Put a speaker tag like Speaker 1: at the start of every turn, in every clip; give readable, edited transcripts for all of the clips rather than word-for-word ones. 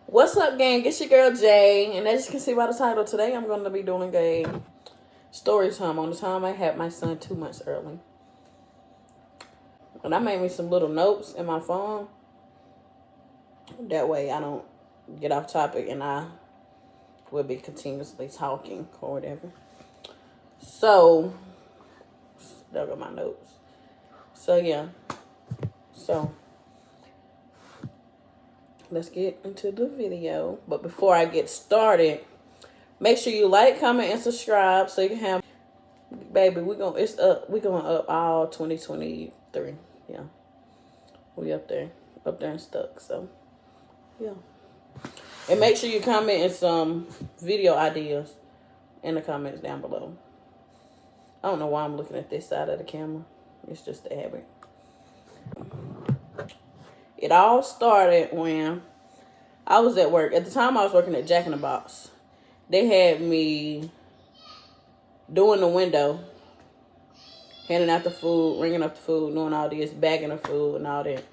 Speaker 1: What's up, gang? It's your girl Jay, and as you can see by the title, today I'm going to be doing a story time on the time I had my son 2 months early. And I made me some little notes in my phone. That way I don't get off topic and I will be continuously talking or whatever. So, there go my notes. So, yeah. So, let's get into the video. But before I get started, make sure you like, comment, and subscribe so you can have, baby, we're going up all 2023. Yeah. We up there and stuck. So, yeah. And make sure you comment in some video ideas in the comments down below. I don't know why I'm looking at this side of the camera. It's just a habit. It all started when I was at work. At the time, I was working at Jack in the Box. They had me doing the window, handing out the food, ringing up the food, doing all this, bagging the food and all that.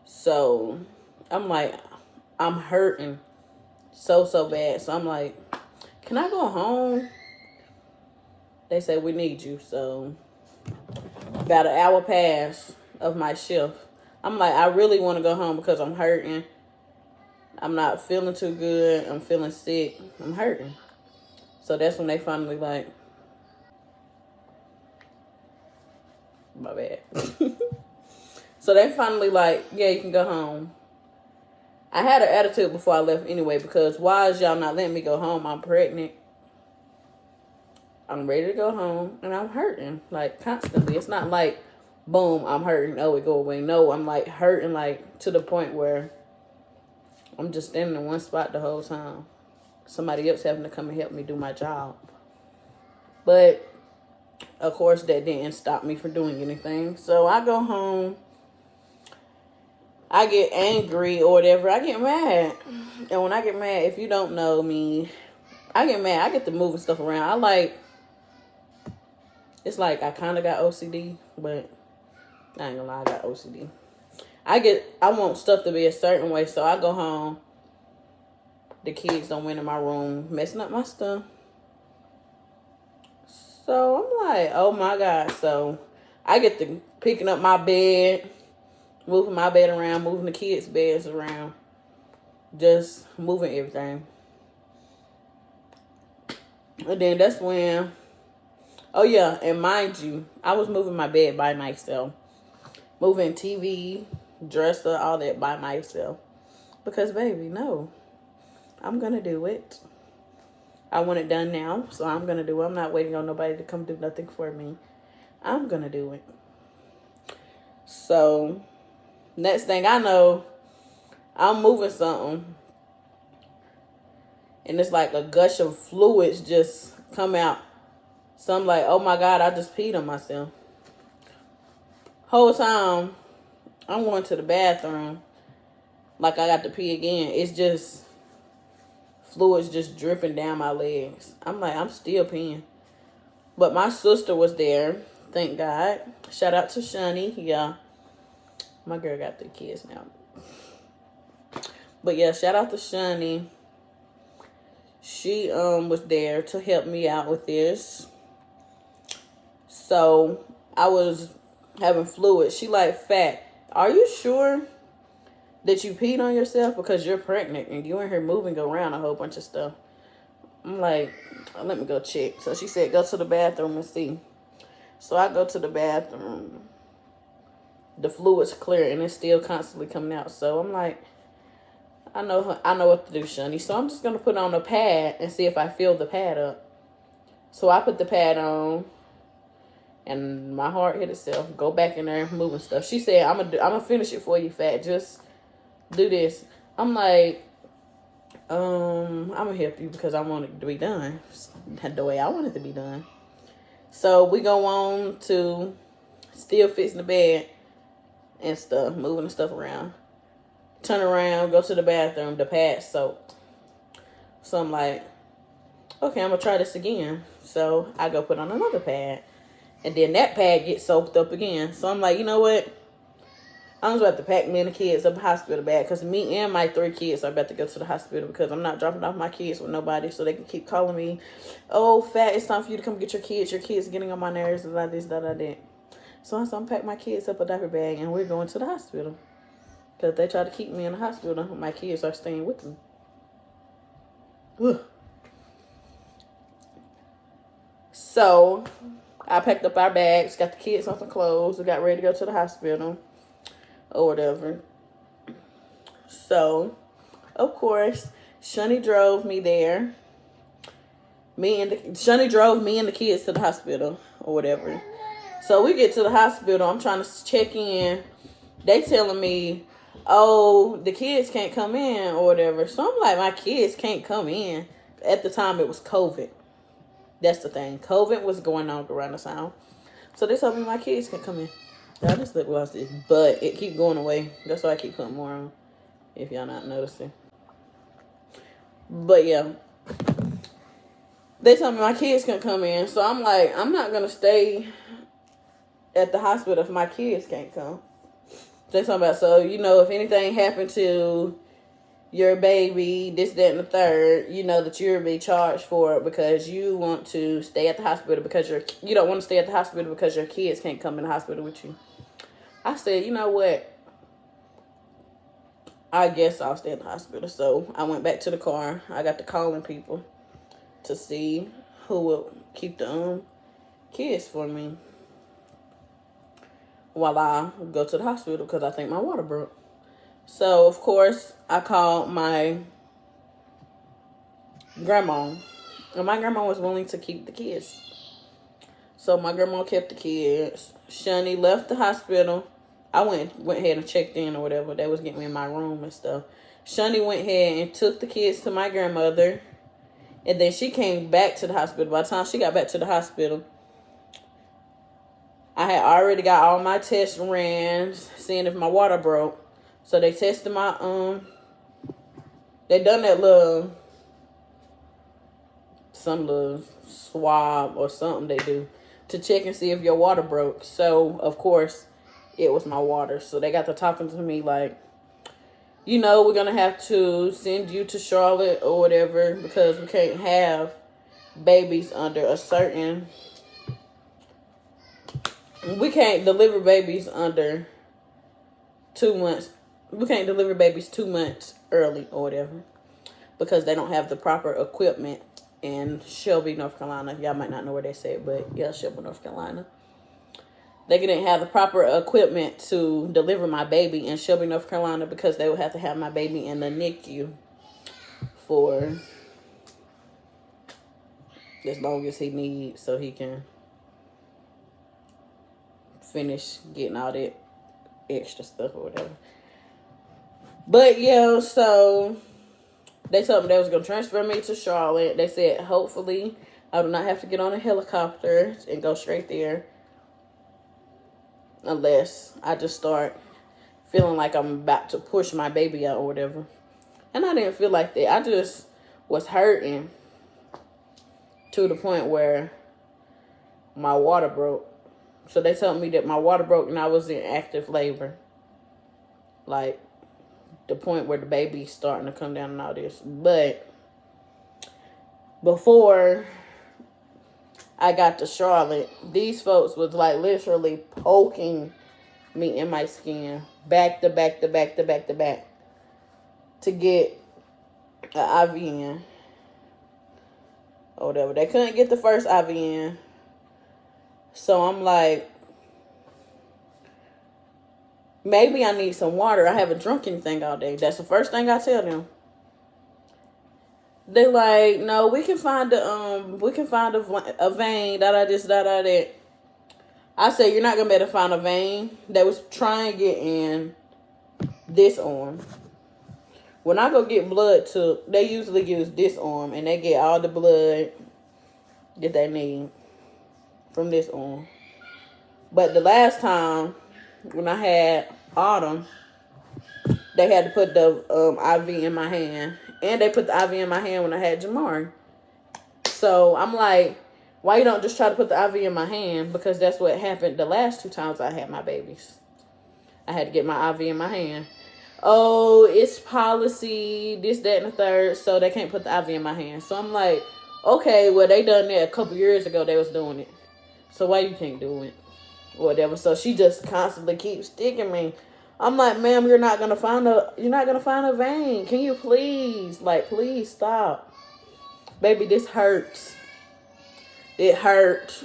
Speaker 1: So, I'm like, I'm hurting so bad. So, I'm like, can I go home? They said, we need you. So, about an hour passed of my shift. I'm like, I really want to go home because I'm hurting. I'm not feeling too good. I'm feeling sick. I'm hurting. So that's when they finally like, my bad. So they finally like, yeah, you can go home. I had an attitude before I left anyway because why is y'all not letting me go home? I'm pregnant. I'm ready to go home and I'm hurting like constantly. It's not like, boom, I'm hurting. Oh, it go away. No, I'm like hurting like to the point where I'm just standing in one spot the whole time. Somebody else having to come and help me do my job. But, of course, that didn't stop me from doing anything. So, I go home. I get angry or whatever. I get mad. And when I get mad, if you don't know me, I get mad. I get to moving stuff around. It's like I kind of got OCD, but I ain't gonna lie, I got OCD. I want stuff to be a certain way, so I go home. The kids don't went in my room, messing up my stuff. So I'm like, oh my God. So I get to picking up my bed, moving my bed around, moving the kids' beds around, just moving everything. And then that's when, oh yeah, and mind you, I was moving my bed by myself. Moving TV, dresser, all that by myself. Because, baby, no. I'm going to do it. I want it done now, so I'm going to do it. I'm not waiting on nobody to come do nothing for me. I'm going to do it. So, next thing I know, I'm moving something. And it's like a gush of fluids just come out. So, I'm like, oh my God, I just peed on myself. Whole time I'm going to the bathroom like I got to pee again. It's just fluids just dripping down my legs. I'm like, I'm still peeing. But my sister was there, thank God. Shout out to Shani. Yeah, my girl got 3 kids now. But yeah, shout out to Shani. She was there to help me out with this. So I was having fluid. She like, Fat, are you sure that you peed on yourself? Because you're pregnant and you in here moving around a whole bunch of stuff. I'm like, let me go check. So she said, go to the bathroom and see. So I go to the bathroom. The fluid's clear and it's still constantly coming out. So I'm like, I know what to do, Shani. So I'm just going to put on a pad and see if I fill the pad up. So I put the pad on. And my heart hit itself. Go back in there moving stuff. She said, I'm gonna finish it for you, Fat. Just do this. I'm like, I'm gonna help you because I want it to be done the way I want it to be done. So we go on to still fixing the bed and stuff, moving the stuff around. Turn around, go to the bathroom. The pad's soaked. So I'm like, okay, I'm gonna try this again. So I go put on another pad. And then that pad gets soaked up again. So I'm like, you know what? I'm just about to pack me and the kids up hospital bag because me and my 3 kids are about to go to the hospital because I'm not dropping off my kids with nobody so they can keep calling me, oh, fat, it's time for you to come get your kids. Your kids getting on my nerves, like this, that. So I'm pack my kids up a diaper bag and we're going to the hospital because they try to keep me in the hospital. My kids are staying with me. Ugh. So I packed up our bags, got the kids on some clothes, we got ready to go to the hospital or whatever. So, of course, Shunny drove me there. Shunny drove me and the kids to the hospital or whatever. So we get to the hospital. I'm trying to check in. They telling me, oh, the kids can't come in or whatever. So I'm like, my kids can't come in. At the time, it was COVID. That's the thing. COVID was going on around the town. So they told me my kids can come in. I just lip gloss this, but it keep going away. That's why I keep putting more on, if y'all not noticing. But yeah, they told me my kids can come in. So I'm like, I'm not gonna stay at the hospital if my kids can't come. They talking about, so you know, if anything happened to your baby, this, that, and the third, you know that you'll be charged for it because you want to stay at the hospital because you don't want to stay at the hospital because your kids can't come in the hospital with you. I said, you know what? I guess I'll stay at the hospital. So I went back to the car. I got to calling people to see who will keep the kids for me while I go to the hospital because I think my water broke. So, of course, I called my grandma. And my grandma was willing to keep the kids. So, my grandma kept the kids. Shunny left the hospital. I went ahead and checked in or whatever. They was getting me in my room and stuff. Shunny went ahead and took the kids to my grandmother. And then she came back to the hospital. By the time she got back to the hospital, I had already got all my tests ran, seeing if my water broke. So they tested my, they done that some little swab or something they do to check and see if your water broke. So, of course, it was my water. So they got to talking to me like, you know, we're going to have to send you to Charlotte or whatever because we can't have babies under a certain, we can't deliver babies under 2 months. We can't deliver babies 2 months early or whatever because they don't have the proper equipment in Shelby, North Carolina. Y'all might not know where they say it, but yeah, Shelby, North Carolina. They didn't have the proper equipment to deliver my baby in Shelby, North Carolina because they would have to have my baby in the NICU for as long as he needs so he can finish getting all that extra stuff or whatever. But yeah, so they told me they was going to transfer me to Charlotte. They said, hopefully, I do not have to get on a helicopter and go straight there. Unless I just start feeling like I'm about to push my baby out or whatever. And I didn't feel like that. I just was hurting to the point where my water broke. So they told me that my water broke and I was in active labor. Like, the point where the baby's starting to come down and all this. But before I got to Charlotte, these folks was like literally poking me in my skin back to back to get an IV in or whatever. They couldn't get the first IV in. So I'm like, maybe I need some water. I haven't drunk anything all day. That's the first thing I tell them. They like, no, we can find a vein, that. I said, you're not gonna be able to find a vein. They was trying to get in this arm. When I go get blood took, they usually use this arm and they get all the blood that they need from this arm. But the last time when I had Autumn, they had to put the IV in my hand. And they put the IV in my hand when I had Jamari. So I'm like, why you don't just try to put the IV in my hand? Because that's what happened the last 2 times I had my babies. I had to get my IV in my hand. Oh, it's policy, this, that, and the third, so they can't put the IV in my hand. So I'm like, okay, well, they done that a couple years ago. They was doing it. So why you can't do it? Or whatever. So she just constantly keeps sticking me. I'm like, ma'am, you're not gonna find a vein. Can you please, please stop. Baby, this hurts. It hurt.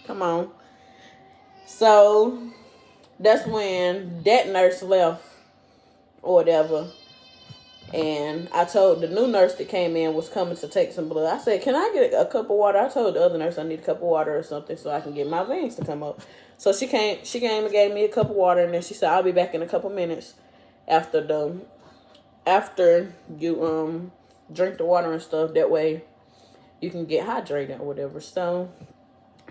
Speaker 1: Come on. So that's when that nurse left or whatever. And I told the new nurse that came in was coming to take some blood. I said, can I get a cup of water? I told the other nurse I need a cup of water or something so I can get my veins to come up. So she came and gave me a cup of water, and then she said, I'll be back in a couple minutes after you drink the water and stuff. That way you can get hydrated or whatever. So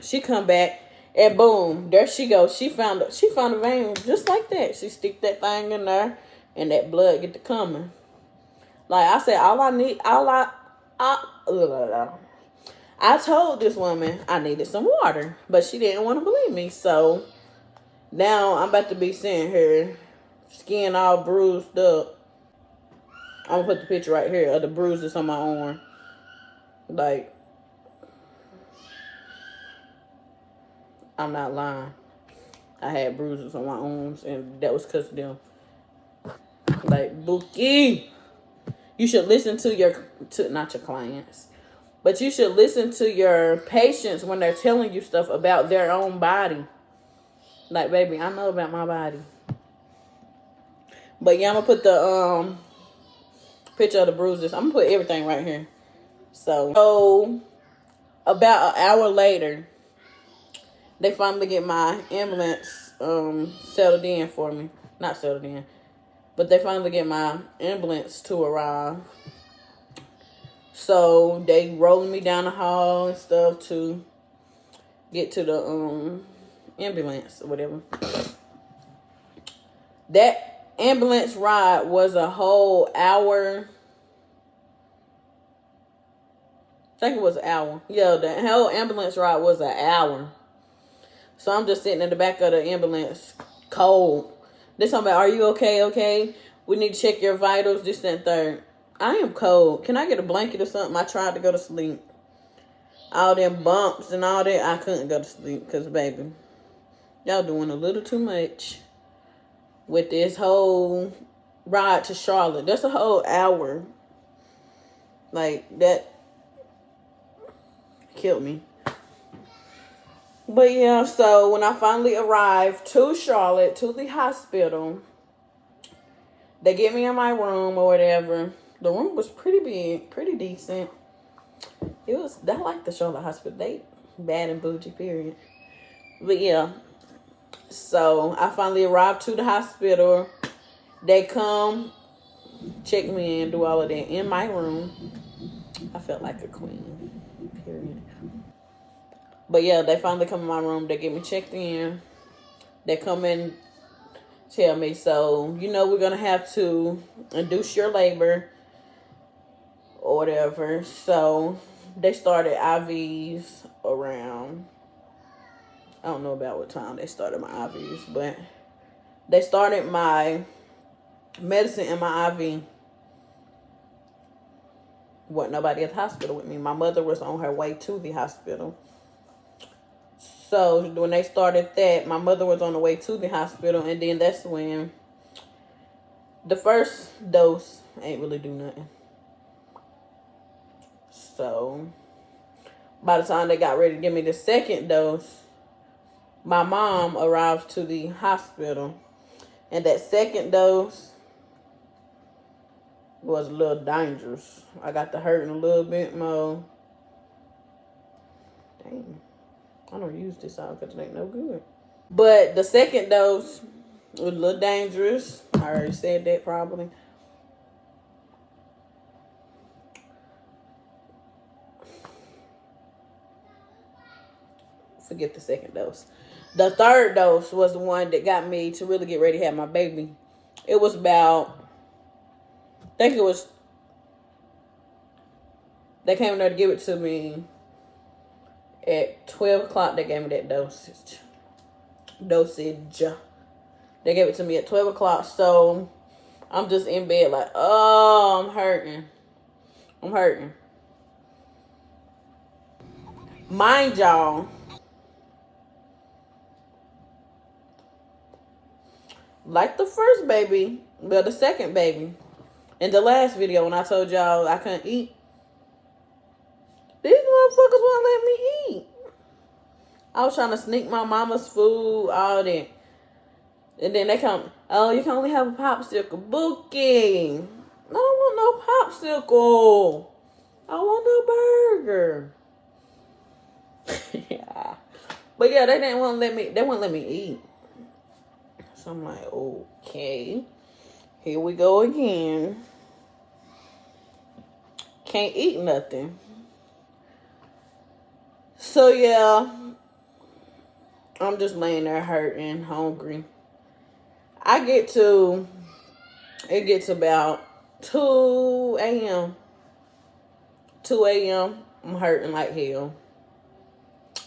Speaker 1: she come back and boom, there she goes. She found a vein just like that. She stick that thing in there and that blood get to coming. Like I said, I told this woman I needed some water, but she didn't want to believe me. So now I'm about to be seeing her skin all bruised up. I'm gonna put the picture right here of the bruises on my arm. Like, I'm not lying. I had bruises on my arms, and that was because of them. Like, Bookie, you should listen to not your clients, but you should listen to your patients when they're telling you stuff about their own body. Like, baby, I know about my body. But yeah, I'm gonna put the picture of the bruises. I'm gonna put everything right here. So about an hour later, they finally get my ambulance settled in for me. Not settled in, but they finally get my ambulance to arrive. So they rolling me down the hall and stuff to get to the ambulance or whatever. That ambulance ride was a whole hour. I think it was an hour. Yeah, the whole ambulance ride was an hour. So I'm just sitting in the back of the ambulance, cold. They're talking about, are you okay? Okay. We need to check your vitals, this, that, and third. I am cold. Can I get a blanket or something? I tried to go to sleep. All them bumps and all that, I couldn't go to sleep because, baby, y'all doing a little too much with this whole ride to Charlotte. That's a whole hour. Like, that killed me. But yeah, so when I finally arrived to Charlotte, to the hospital, they get me in my room or whatever. The room was pretty big, pretty decent. I like the Charlotte hospital. They bad and bougie, period. But yeah, so I finally arrived to the hospital. They come, check me in, do all of that in my room. I felt like a queen, period. But yeah, they finally come in my room. They get me checked in. They come in, tell me, so, we're going to have to induce your labor or whatever. So they started IVs around, I don't know about what time they started my IVs, but they started my medicine in my IV. Wasn't nobody at the hospital with me. My mother was on her way to the hospital. So when they started that, my mother was on the way to the hospital, and then that's when the first dose ain't really do nothing. So by the time they got ready to give me the second dose, my mom arrived to the hospital, and that second dose was a little dangerous. I got to hurting a little bit more. Dang. I don't use this out because it ain't no good. But the second dose was a little dangerous. I already said that probably. Forget the second dose. The third dose was the one that got me to really get ready to have my baby. It was about, I think it was, they came there to give it to me at 12 o'clock. They gave me that dosage. They gave it to me at 12 o'clock. So I'm just in bed like, oh, I'm hurting. I'm hurting. Mind y'all, like the first baby, well, the second baby, in the last video when I told y'all I couldn't eat, these motherfuckers won't let me eat. I was trying to sneak my mama's food, all that. And then they come, oh, you can only have a popsicle. Bookie. I don't want no popsicle. I want no burger. Yeah. But yeah, they wouldn't let me eat. So I'm like, okay. Here we go again. Can't eat nothing. So yeah, I'm just laying there hurting, hungry. It gets about 2 a.m. 2 a.m. I'm hurting like hell.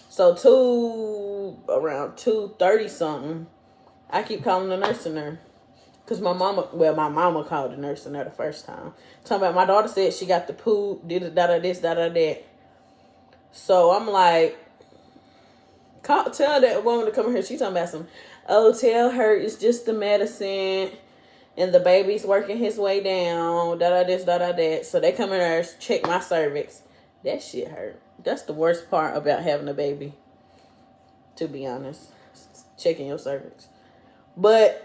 Speaker 1: So around 2:30 something, I keep calling the nurse in there. Because my mama called the nurse in there the first time. Talking about my daughter said she got the poop, did this, that. So I'm like, tell that woman to come here. She talking about tell her it's just the medicine and the baby's working his way down, this, that. So they come in there, check my cervix. That shit hurt. That's the worst part about having a baby, to be honest. Checking your cervix. But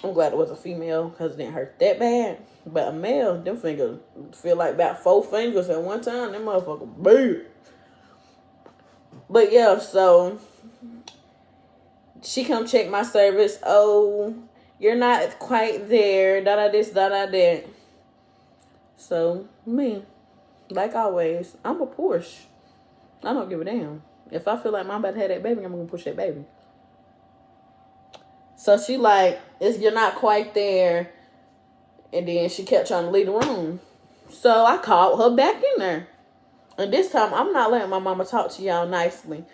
Speaker 1: I'm glad it was a female because it didn't hurt that bad. But a male, them fingers feel like about 4 fingers at one time. Them motherfucker big. But yeah, so she come check my cervix. Oh, you're not quite there. This, that. So me, like always, I'm a push. I don't give a damn. If I feel like my about to have that baby, I'm gonna push that baby. So she like, you're not quite there. And then she kept trying to leave the room. So I called her back in there. And this time, I'm not letting my mama talk to y'all nicely.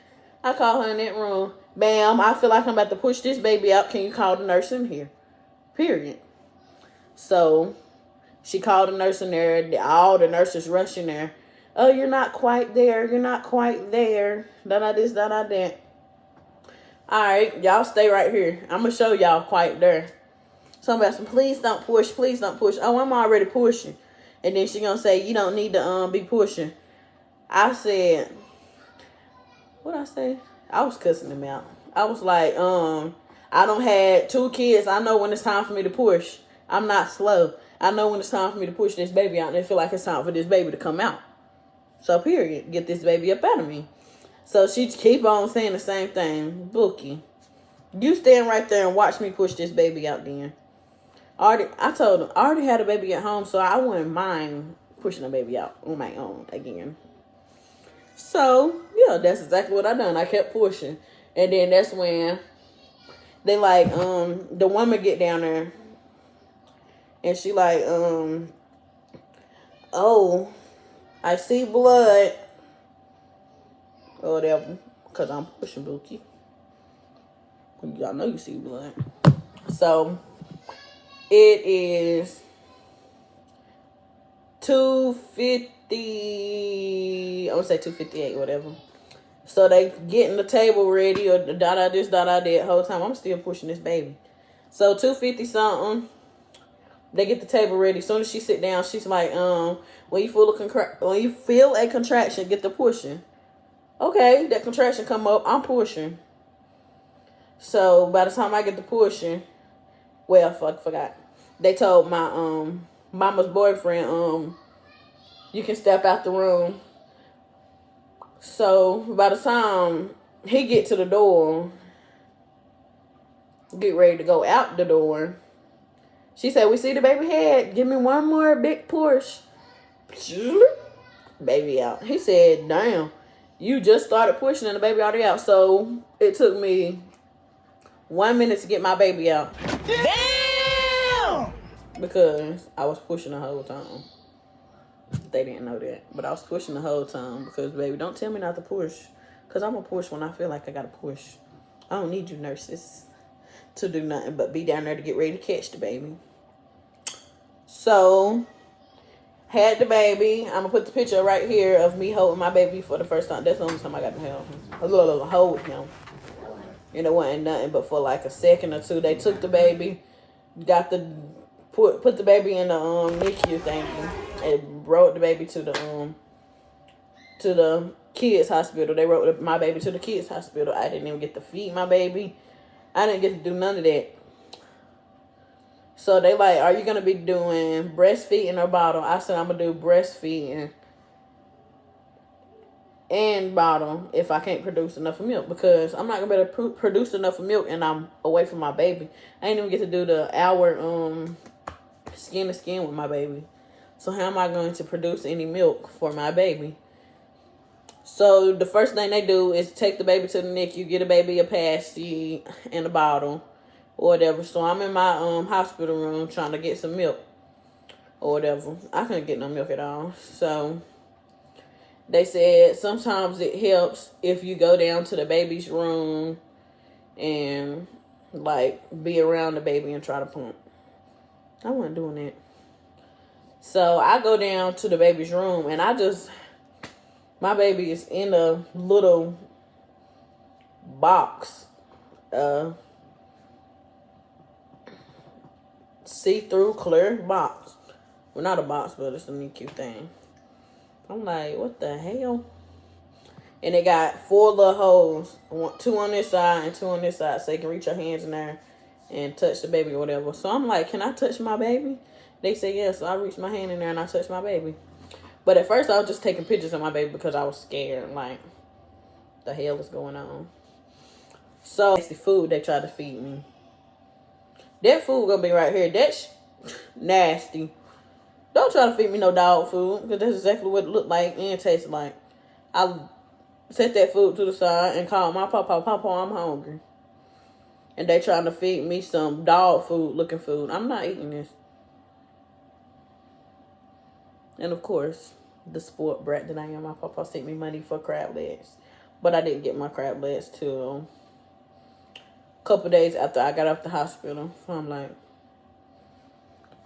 Speaker 1: I called her in that room. Bam, I feel like I'm about to push this baby out. Can you call the nurse in here? Period. So she called the nurse in there. All the nurses rushing there. Oh, you're not quite there. You're not quite there. This, that. All right, y'all stay right here. I'm going to show y'all quite there. Somebody said, please don't push. Please don't push. Oh, I'm already pushing. And then she going to say, you don't need to be pushing. I said, what I say? I was cussing him out. I was like, I don't had 2 kids. I know when it's time for me to push. I'm not slow. I know when it's time for me to push this baby out. And I feel like it's time for this baby to come out. So, period. Get this baby up out of me. So, she keep on saying the same thing. Bookie, you stand right there and watch me push this baby out then. I told him, I already had a baby at home, so I wouldn't mind pushing a baby out on my own again. So, yeah, that's exactly what I done. I kept pushing. And then that's when they like, the woman get down there. And she like, oh, I see blood. Or whatever. Because I'm pushing Bookie. Y'all know you see blood. So, it is 2:50. I would say 2:58, whatever. So they getting the table ready or this, that whole time. I'm still pushing this baby. So 2:50 something. They get the table ready. As soon as she sit down, she's like, when you feel a contraction, get the pushing. Okay, that contraction come up, I'm pushing. So by the time I get the pushing, well, forgot. They told my mama's boyfriend, you can step out the room. So by the time he get to the door, get ready to go out the door, she said, we see the baby head. Give me one more big push. Baby out. He said, damn, you just started pushing and the baby already out. So it took me 1 minute to get my baby out. Damn! Because I was pushing the whole time. They didn't know that. But I was pushing the whole time because, baby, don't tell me not to push. Because I'm going to push when I feel like I got to push. I don't need you nurses to do nothing but be down there to get ready to catch the baby. So, had the baby. I'm going to put the picture right here of me holding my baby for the first time. That's the only time I got to hold him. And it wasn't nothing but for like a second or two. They took the baby, put the baby in the NICU thingy, and brought the baby to the kids hospital. They brought my baby to the kids hospital. I didn't even get to feed my baby. I didn't get to do none of that. So they like, are you gonna be doing breastfeeding or bottle? I said I'm gonna do breastfeeding and bottle if I can't produce enough milk, because I'm not gonna be able to produce enough milk and I'm away from my baby. I ain't even get to do the hour skin to skin with my baby. So how am I going to produce any milk for my baby? So the first thing they do is take the baby to the NICU, get a baby a passy and a bottle or whatever. So I'm in my hospital room trying to get some milk or whatever. I couldn't get no milk at all. So they said sometimes it helps if you go down to the baby's room and like be around the baby and try to pump. I wasn't doing that. So I go down to the baby's room and my baby is in a little box, see-through clear box. Well, not a box, but it's a neat cute thing. I'm like, what the hell? And it got 4 little holes, 2 on this side and 2 on this side, so you can reach your hands in there and touch the baby or whatever. So I'm like, can I touch my baby? They say yes. So I reached my hand in there and I touched my baby. But at first I was just taking pictures of my baby because I was scared. Like, the hell is going on? So, nasty food they tried to feed me. That food gonna be right here. That's nasty. Don't try to feed me no dog food, because that's exactly what it looked like and tasted like. I set that food to the side and called my papa, I'm hungry. And they trying to feed me some dog food looking food. I'm not eating this. And of course, the sport brat that I am, my papa sent me money for crab legs. But I didn't get my crab legs till a couple days after I got off the hospital. So I'm like,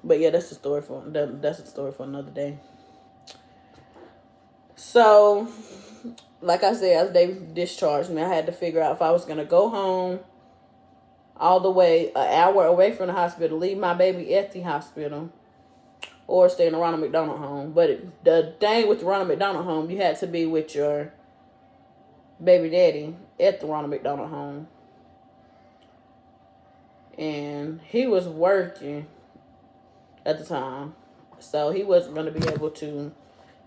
Speaker 1: but yeah, that's a story for another day. So, like I said, as they discharged me, I had to figure out if I was gonna go home all the way an hour away from the hospital, leave my baby at the hospital, or stay in the Ronald McDonald home. But the thing with the Ronald McDonald home, you had to be with your baby daddy at the Ronald McDonald home. And he was working at the time, so he wasn't going to be able to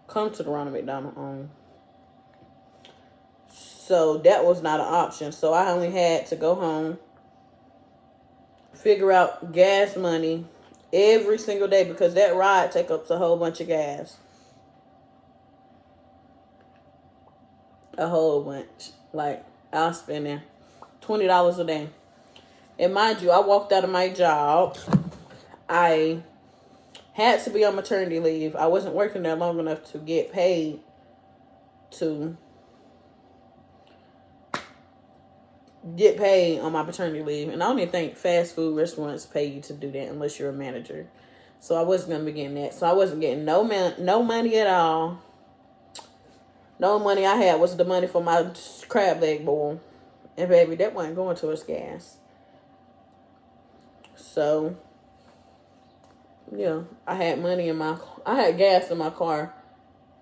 Speaker 1: come to the Ronald McDonald home. So that was not an option. So I only had to go home, figure out gas money every single day, because that ride takes up a whole bunch of gas. A whole bunch. Like, I was spending $20 a day. And mind you, I walked out of my job. I had to be on maternity leave. I wasn't working there long enough to get paid on my maternity leave. And I don't even think fast food restaurants pay you to do that unless you're a manager. So I wasn't going to be getting that. So I wasn't getting no money at all. The only money I had was the money for my crab leg bowl. And baby, that wasn't going towards gas. So, yeah, I had gas in my car,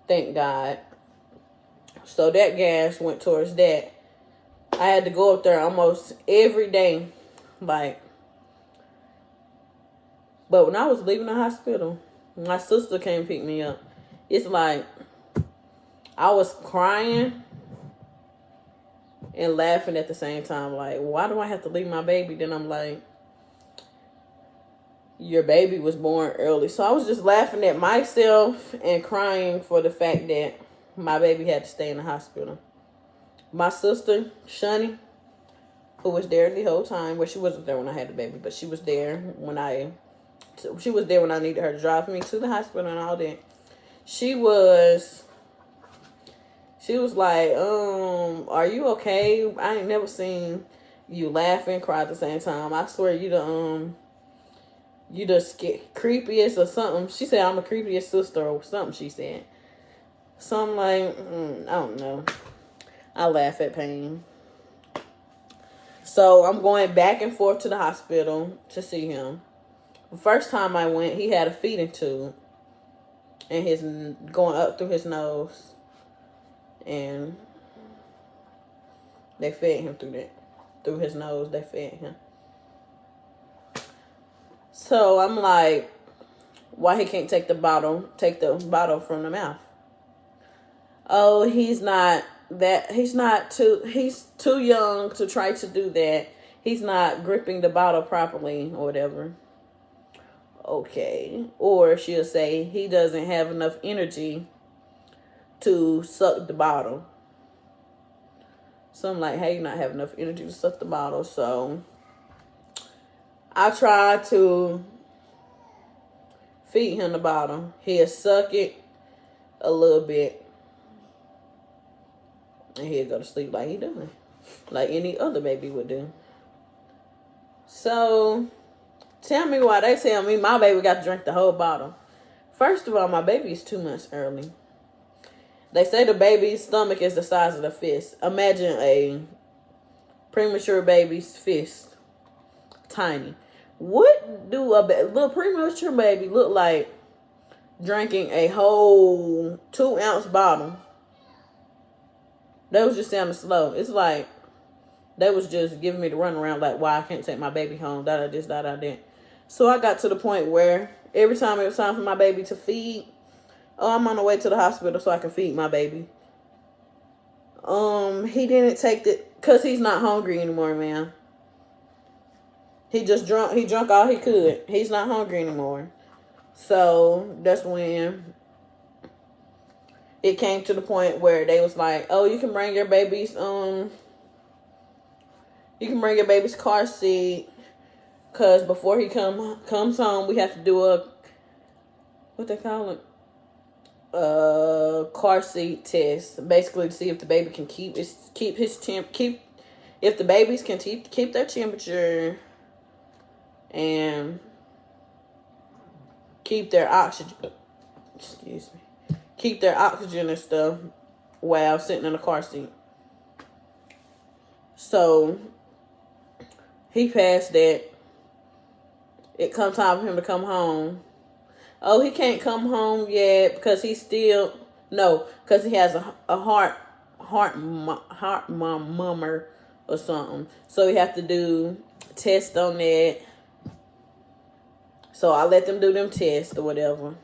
Speaker 1: thank God. So that gas went towards that. I had to go up there almost every day, but when I was leaving the hospital, my sister came and picked me up. It's like I was crying and laughing at the same time. Like, why do I have to leave my baby? Then I'm like, your baby was born early. So I was just laughing at myself and crying for the fact that my baby had to stay in the hospital. My sister, Shani, who was there the whole time. Well, she wasn't there when I had the baby, but she was there when I needed her to drive me to the hospital and all that. She was like, are you okay? I ain't never seen You laugh and cry at the same time. I swear you the creepiest or something. She said I'm the creepiest sister or something. She said. So I'm like, I don't know. I laugh at pain. So I'm going back and forth to the hospital to see him. The first time I went, he had a feeding tube. And his going up through his nose. And they fed him through that. Through his nose, they fed him. So I'm like, why he can't take the bottle from the mouth? Oh, he's too young to try to do that. He's not gripping the bottle properly or whatever. Okay. Or she'll say he doesn't have enough energy to suck the bottle. So I'm like, hey, you not have enough energy to suck the bottle. So I tried to feed him the bottle. He'll suck it a little bit. And he'll go to sleep like he doing. Like any other baby would do. So tell me why they tell me my baby got to drink the whole bottle. First of all, my baby is 2 months early. They say the baby's stomach is the size of the fist. Imagine a premature baby's fist. Tiny. What do a little premature baby look like drinking a whole 2-ounce bottle? They was just sounding slow. It's like they was just giving me the runaround like why I can't take my baby home. Da da this, da da that. So I got to the point where every time it was time for my baby to feed, I'm on the way to the hospital so I can feed my baby. He didn't take it because he's not hungry anymore, man. He just drunk. He drunk all he could. He's not hungry anymore. So that's when it came to the point where they was like, "Oh, you can bring your baby's car seat, cause before he comes home, we have to do a what they call it, car seat test, basically to see if the baby can keep if the babies can keep their temperature and keep their oxygen. Excuse me." Keep their oxygen and stuff while sitting in a car seat. So he passed that. It come time for him to come home. Oh, he can't come home yet because because he has a heart murmur or something. So he have to do tests on that. So I let them do them tests or whatever.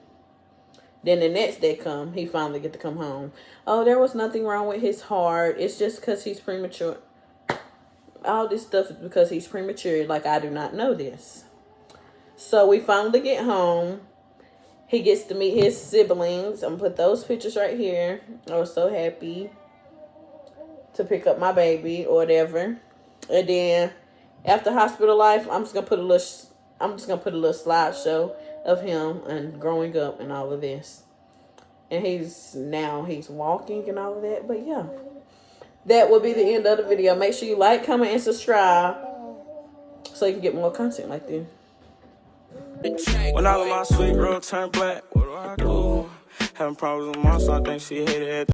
Speaker 1: Then the next day he finally get to come home. Oh, there was nothing wrong with his heart. It's just because he's premature. All this stuff is because he's premature. Like, I do not know this. So we finally get home. He gets to meet his siblings. I'm going to put those pictures right here. I was so happy to pick up my baby or whatever. And then after hospital life, I'm just going to put a little slideshow of him and growing up and all of this. And he's walking and all of that. But yeah, that will be the end of the video. Make sure you like, comment, and subscribe so you can get more content like this.
Speaker 2: When all of my sweet girl turned black, what do I do? Having problems with mom, so I think she hated it.